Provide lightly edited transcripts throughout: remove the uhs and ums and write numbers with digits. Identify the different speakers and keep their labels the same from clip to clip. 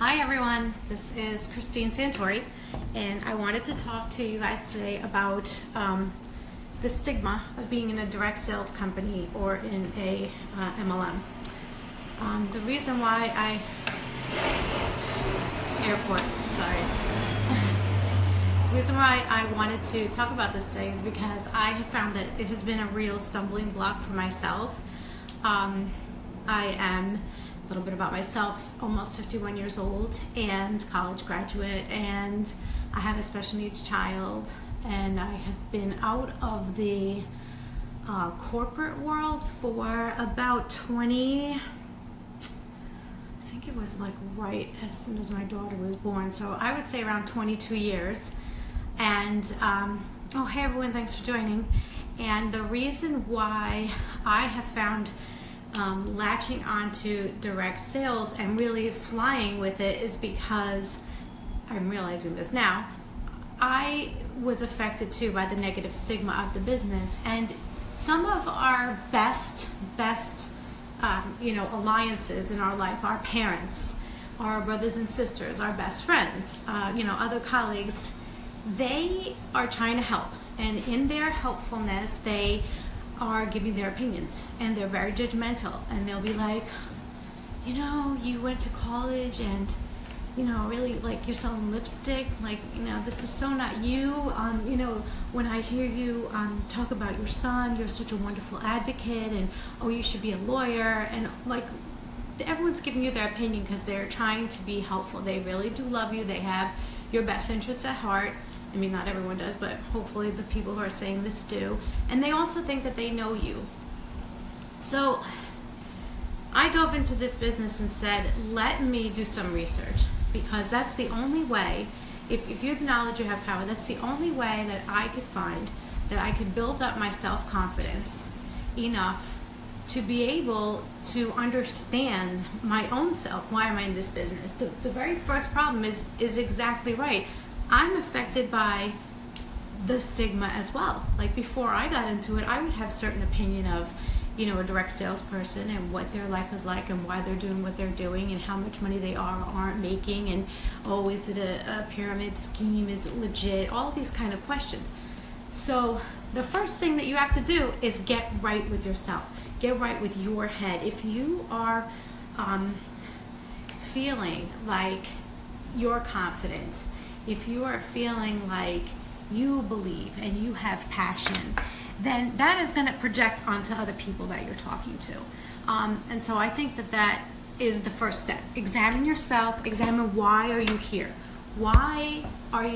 Speaker 1: Hi everyone, this is Christine Santori, and I wanted to talk to you guys today about the stigma of being in a direct sales company or in a MLM. The reason why The reason why I wanted to talk about this today is because I have found that it has been a real stumbling block for myself. I am, a little bit about myself, almost 51 years old and college graduate, and I have a special needs child, and I have been out of the corporate world for about 20, I think it was like right as soon as my daughter was born, so I would say around 22 years. And oh, hey everyone, thanks for joining. And the reason why I have found latching onto direct sales and really flying with it is because I'm realizing this now. I was affected too by the negative stigma of the business, and some of our best alliances in our life, our parents, our brothers and sisters, our best friends, other colleagues, they are trying to help, and in their helpfulness they are giving their opinions, and they're very judgmental, and they'll be like, you went to college and really, like, you're selling lipstick, like, this is so not you. When I hear you talk about your son, you're such a wonderful advocate, and oh, you should be a lawyer, and like, everyone's giving you their opinion because they're trying to be helpful. They really do love you. They have your best interests at heart. I mean, not everyone does, but hopefully the people who are saying this do. And they also think that they know you. So I dove into this business and said, let me do some research, because that's the only way, if you acknowledge you have power, that's the only way that I could find that I could build up my self-confidence enough to be able to understand my own self. Why am I in this business? The very first problem is exactly right. I'm affected by the stigma as well. Like, before I got into it, I would have certain opinion of, a direct salesperson and what their life is like and why they're doing what they're doing and how much money they are or aren't making, and oh, is it a pyramid scheme? Is it legit? All these kind of questions. So the first thing that you have to do is get right with yourself. Get right with your head. If you are feeling like you're confident, if you are feeling like you believe and you have passion, then that is going to project onto other people that you're talking to. And so I think that is the first step. Examine yourself. Examine, why are you here? Why are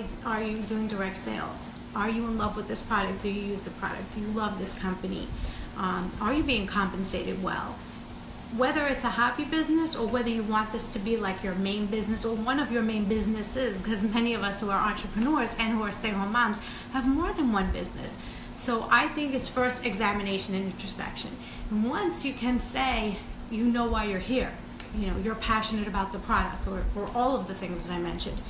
Speaker 1: you doing direct sales? Are you in love with this product? Do you use the product? Do you love this company? Are you being compensated well? Whether it's a hobby business or whether you want this to be like your main business or one of your main businesses, because many of us who are entrepreneurs and who are stay-at-home moms have more than one business. So I think it's first examination and introspection. And once you can say, why you're here, you're passionate about the product or all of the things that I mentioned,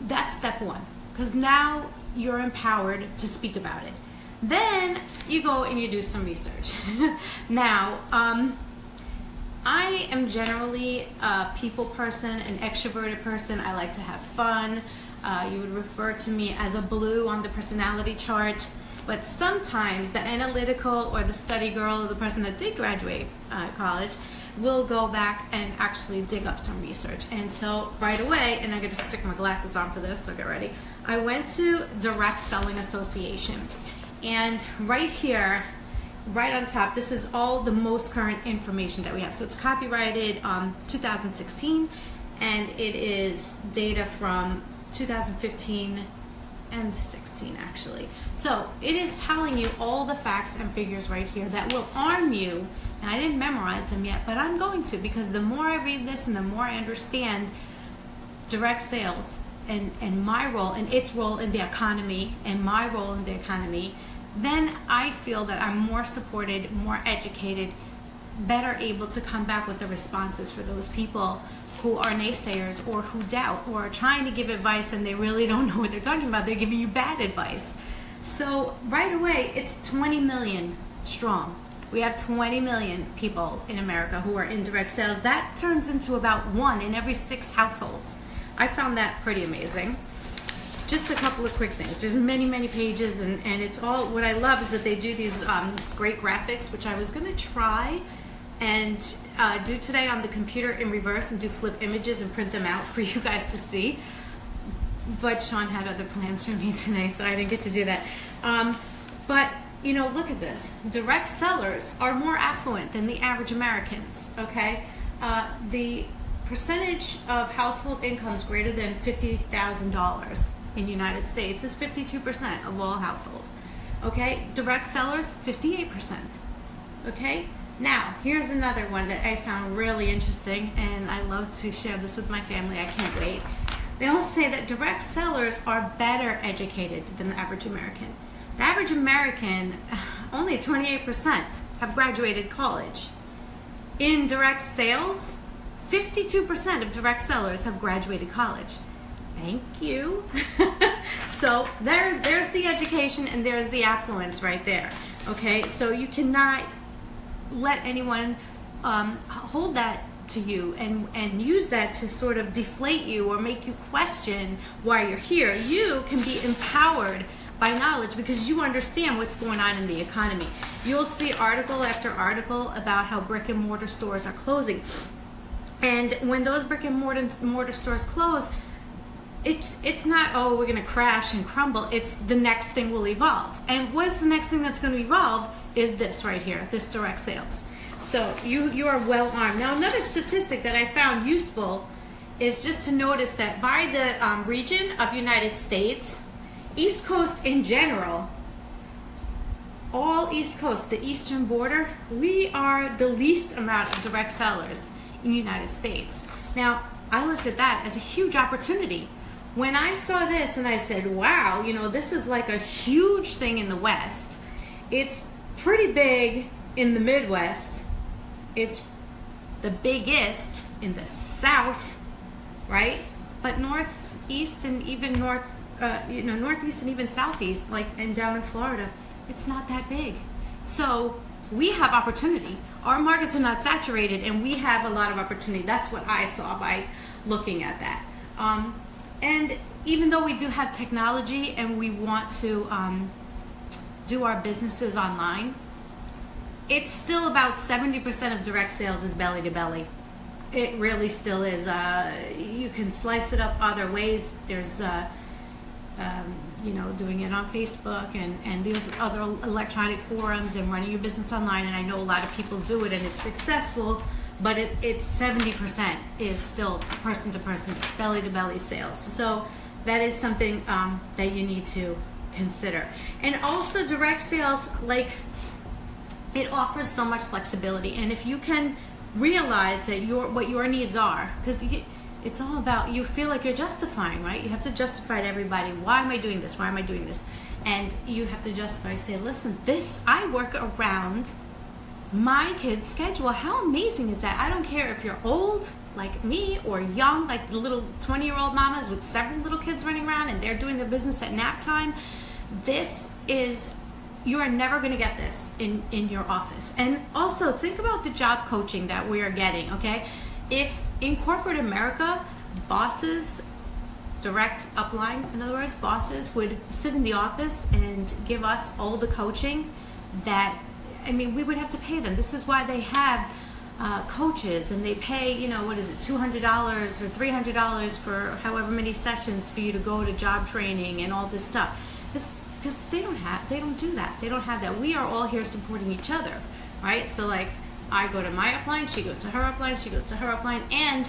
Speaker 1: that's step one, because now you're empowered to speak about it. Then you go and you do some research. Now, I am generally a people person, an extroverted person. I like to have fun. You would refer to me as a blue on the personality chart. But sometimes the analytical or the study girl or the person that did graduate college will go back and actually dig up some research. And so right away, and I'm going to stick my glasses on for this, so get ready. I went to Direct Selling Association. And right here, right on top, this is all the most current information that we have. So it's copyrighted 2016, and it is data from 2015 and 16 actually. So it is telling you all the facts and figures right here that will arm you. And I didn't memorize them yet, but I'm going to, because the more I read this and the more I understand direct sales and my role and its role in the economy and my role in the economy, then I feel that I'm more supported, more educated, better able to come back with the responses for those people who are naysayers or who doubt or are trying to give advice and they really don't know what they're talking about. They're giving you bad advice. So right away, it's 20 million strong, We have 20 million people in America who are in direct sales. That turns into about 1 in every 6 households. I found that pretty amazing. Just a couple of quick things. There's many pages, and it's all, what I love is that they do these great graphics, which I was going to try and do today on the computer in reverse and do flip images and print them out for you guys to see. But Sean had other plans for me today, so I didn't get to do that. But you know, look at this. Direct sellers are more affluent than the average Americans, okay? The percentage of household incomes greater than $50,000 in the United States is 52% of all households, okay? Direct sellers, 58%, okay? Now, here's another one that I found really interesting, and I love to share this with my family. I can't wait. They all say that direct sellers are better educated than the average American. The average American, only 28% have graduated college. In direct sales, 52% of direct sellers have graduated college. Thank you. So there's the education and there's the affluence right there. Okay, so you cannot let anyone hold that to you and use that to sort of deflate you or make you question why you're here. You can be empowered by knowledge because you understand what's going on in the economy. You'll see article after article about how brick and mortar stores are closing. And when those brick and mortar stores close, it's not, oh, we're going to crash and crumble. It's the next thing will evolve. And what is the next thing that's going to evolve is this right here, this direct sales. So you are well armed. Now, another statistic that I found useful is just to notice that by the region of United States, East Coast in general, all East Coast, the eastern border, we are the least amount of direct sellers in the United States. Now, I looked at that as a huge opportunity. When I saw this and I said, wow, you know, this is like a huge thing in the West. It's pretty big in the Midwest. It's the biggest in the South, right? But Northeast and even Northeast and even Southeast, like, and down in Florida, it's not that big. So we have opportunity. Our markets are not saturated, and we have a lot of opportunity. That's what I saw by looking at that. And even though we do have technology and we want to do our businesses online, it's still about 70% of direct sales is belly to belly. It really still is. You can slice it up other ways. There's doing it on Facebook and these other electronic forums and running your business online. And I know a lot of people do it and it's successful, but it's 70% is still person to person, belly to belly sales. So that is something that you need to consider. And also direct sales, like, it offers so much flexibility. And if you can realize that what your needs are, because it's all about, you feel like you're justifying, right? You have to justify to everybody, why am I doing this? Why am I doing this? And you have to justify, say, listen, I work around my kid's schedule. How amazing is that? I don't care if you're old, like me, or young, like the little 20-year-old mamas with several little kids running around and they're doing their business at nap time. You are never going to get this in your office. And also think about the job coaching that we are getting, okay? If in corporate America, bosses, direct upline, in other words, bosses would sit in the office and give us all the coaching that, I mean, we would have to pay them. This is why they have coaches, and they pay, $200 or $300 for however many sessions for you to go to job training and all this stuff. Because they don't do that. They don't have that. We are all here supporting each other, right? So like, I go to my upline, she goes to her upline, she goes to her upline. And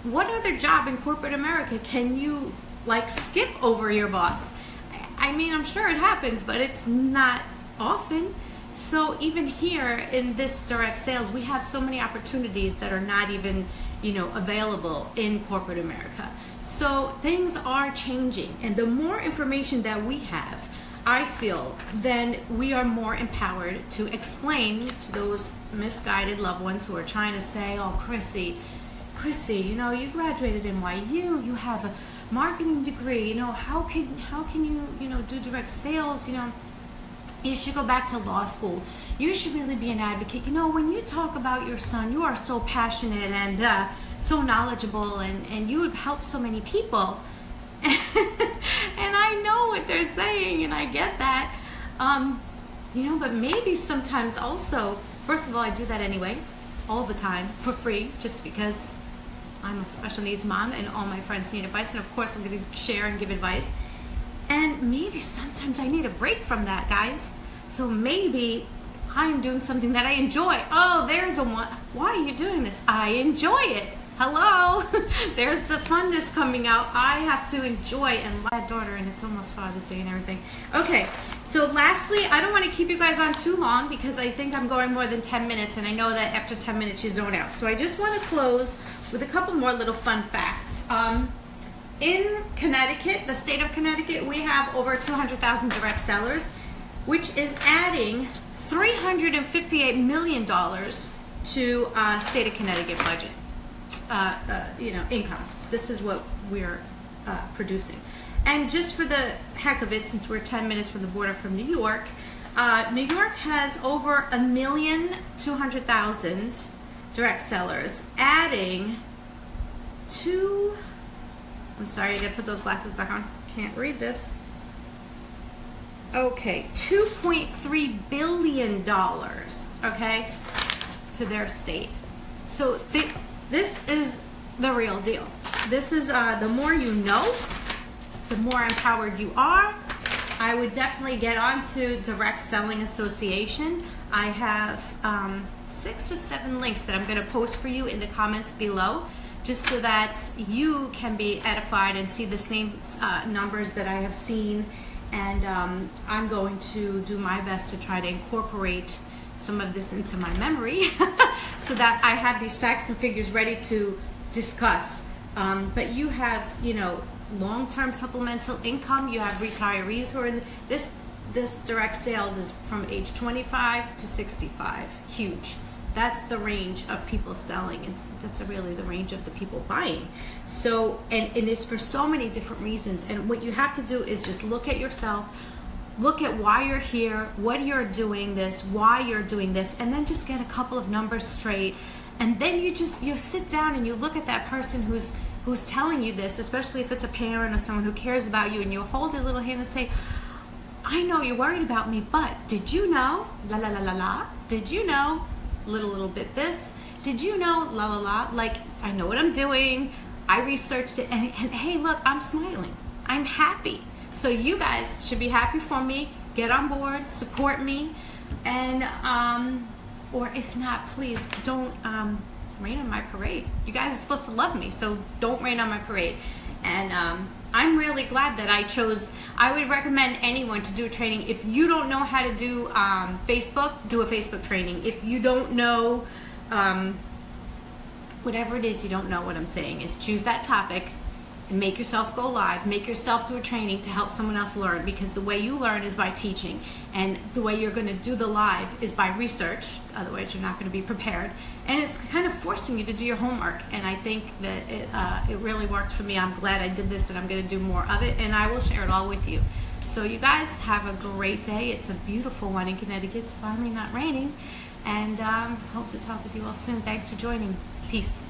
Speaker 1: what other job in corporate America can you like skip over your boss? I mean, I'm sure it happens, but it's not often. So even here in this direct sales, we have so many opportunities that are not even, available in corporate America. So things are changing, and the more information that we have, I feel, then we are more empowered to explain to those misguided loved ones who are trying to say, oh, Chrissy, you graduated NYU, you have a marketing degree, how can you, do direct sales, You should go back to law school. You should really be an advocate. You know, when you talk about your son, you are so passionate and so knowledgeable, and you would help so many people. And I know what they're saying, and I get that. You know, but maybe sometimes also, first of all, I do that anyway, all the time, for free, just because I'm a special needs mom and all my friends need advice, and of course I'm going to share and give advice. And maybe sometimes I need a break from that, guys. So maybe I'm doing something that I enjoy. Oh, there's a one. Why are you doing this? I enjoy it. Hello. There's the funness coming out. I have to enjoy and love my daughter, and it's almost Father's Day and everything. Okay, so lastly, I don't want to keep you guys on too long because I think I'm going more than 10 minutes, and I know that after 10 minutes you zone out. So I just want to close with a couple more little fun facts. In Connecticut, the state of Connecticut, we have over 200,000 direct sellers, which is adding $358 million to state of Connecticut budget. You know, income. This is what we're producing. And just for the heck of it, since we're 10 minutes from the border from New York has over 1,200,000 direct sellers, adding to, I'm sorry, I gotta put those glasses back on. Can't read this. Okay, $2.3 billion, okay, to their state. So this is the real deal. This is, the more you know, the more empowered you are. I would definitely get onto Direct Selling Association. I have 6 or 7 links that I'm going to post for you in the comments below, just so that you can be edified and see the same numbers that I have seen. And I'm going to do my best to try to incorporate some of this into my memory so that I have these facts and figures ready to discuss. But you have, you know, long-term supplemental income. You have retirees who are in this direct sales is from age 25 to 65. Huge. That's the range of people selling, and that's really the range of the people buying. So, and it's for so many different reasons. And what you have to do is just look at yourself, look at why you're here, what you're doing this, why you're doing this, and then just get a couple of numbers straight. And then you sit down and you look at that person who's telling you this, especially if it's a parent or someone who cares about you, and you hold their little hand and say, I know you're worried about me, but did you know, la la la la la, did you know, little bit this, did you know, la la la, like, I know what I'm doing, I researched it, and hey, look, I'm smiling, I'm happy. So you guys should be happy for me, get on board, support me, and or if not, please don't rain on my parade. You guys are supposed to love me, so don't rain on my parade. And I'm really glad that I would recommend anyone to do a training. If you don't know how to do Facebook, do a Facebook training. If you don't know, whatever it is you don't know, what I'm saying is choose that topic and make yourself go live, make yourself do a training to help someone else learn, because the way you learn is by teaching, and the way you're going to do the live is by research, otherwise you're not going to be prepared, and it's kind of forcing you to do your homework. And I think that it really worked for me. I'm glad I did this, and I'm going to do more of it, and I will share it all with you. So you guys have a great day. It's a beautiful one in Connecticut. It's finally not raining, and hope to talk with you all soon. Thanks for joining. Peace.